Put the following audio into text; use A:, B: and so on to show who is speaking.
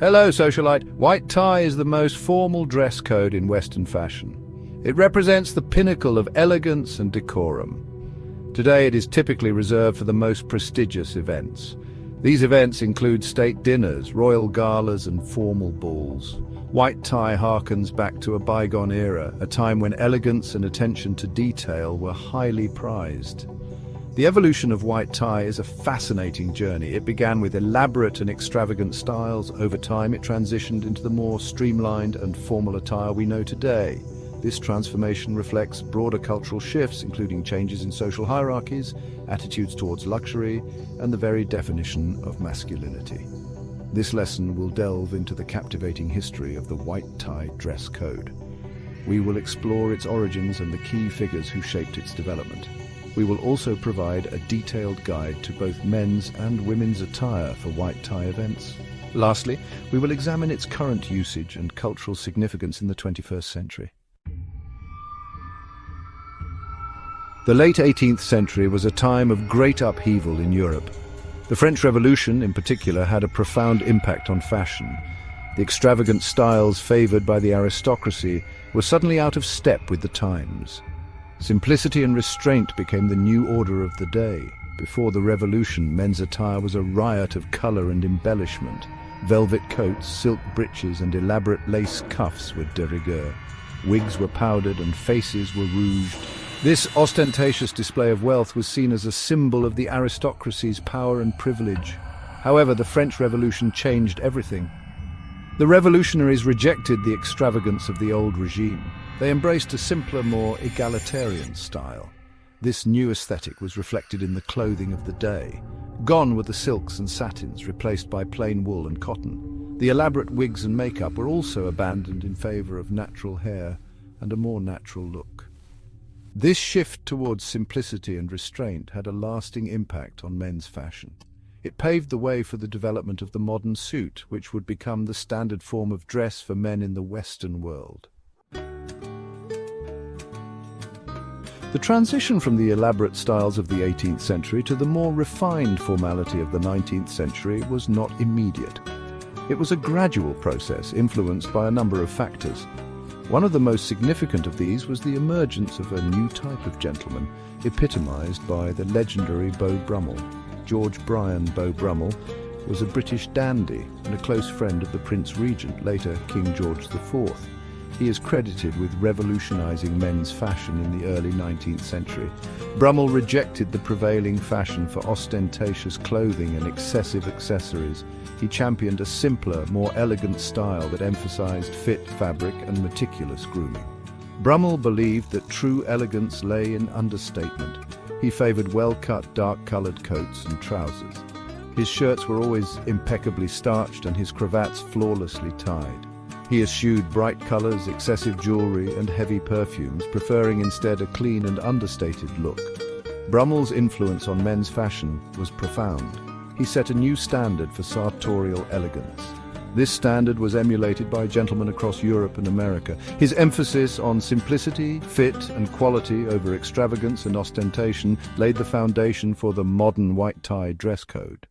A: Hello, socialite. White tie is the most formal dress code in Western fashion. It represents the pinnacle of elegance and decorum. Today it is typically reserved for the most prestigious events. These events include state dinners, royal galas, and formal balls. White tie harkens back to a bygone era, a time when elegance and attention to detail were highly prized. The evolution of white tie is a fascinating journey. It began with elaborate and extravagant styles. Over time, it transitioned into the more streamlined and formal attire we know today. This transformation reflects broader cultural shifts, including changes in social hierarchies, attitudes towards luxury, and the very definition of masculinity. This lesson will delve into the captivating history of the white tie dress code. We will explore its origins and the key figures who shaped its development. We will also provide a detailed guide to both men's and women's attire for white tie events. Lastly, we will examine its current usage and cultural significance in the 21st century. The late 18th century was a time of great upheaval in Europe. The French Revolution, in particular, had a profound impact on fashion. The extravagant styles favored by the aristocracy were suddenly out of step with the times. Simplicity and restraint became the new order of the day. Before the revolution, men's attire was a riot of color and embellishment. Velvet coats, silk breeches, and elaborate lace cuffs were de rigueur. Wigs were powdered and faces were rouged. This ostentatious display of wealth was seen as a symbol of the aristocracy's power and privilege. However, the French Revolution changed everything. The revolutionaries rejected the extravagance of the old regime. They embraced a simpler, more egalitarian style. This new aesthetic was reflected in the clothing of the day. Gone were the silks and satins, replaced by plain wool and cotton. The elaborate wigs and makeup were also abandoned in favor of natural hair and a more natural look. This shift towards simplicity and restraint had a lasting impact on men's fashion. It paved the way for the development of the modern suit, which would become the standard form of dress for men in the Western world. The transition from the elaborate styles of the 18th century to the more refined formality of the 19th century was not immediate. It was a gradual process influenced by a number of factors. One of the most significant of these was the emergence of a new type of gentleman, epitomized by the legendary Beau Brummel. George Brian Beau Brummel was a British dandy and a close friend of the Prince Regent, later King George IV. He is credited with revolutionizing men's fashion in the early 19th century. Brummel rejected the prevailing fashion for ostentatious clothing and excessive accessories. He championed a simpler, more elegant style that emphasized fit fabric and meticulous grooming. Brummel believed that true elegance lay in understatement. He favored well-cut, dark-colored coats and trousers. His shirts were always impeccably starched and his cravats flawlessly tied. He eschewed bright colors, excessive jewelry, and heavy perfumes, preferring instead a clean and understated look. Brummel's influence on men's fashion was profound. He set a new standard for sartorial elegance. This standard was emulated by gentlemen across Europe and America. His emphasis on simplicity, fit, and quality over extravagance and ostentation laid the foundation for the modern white tie dress code.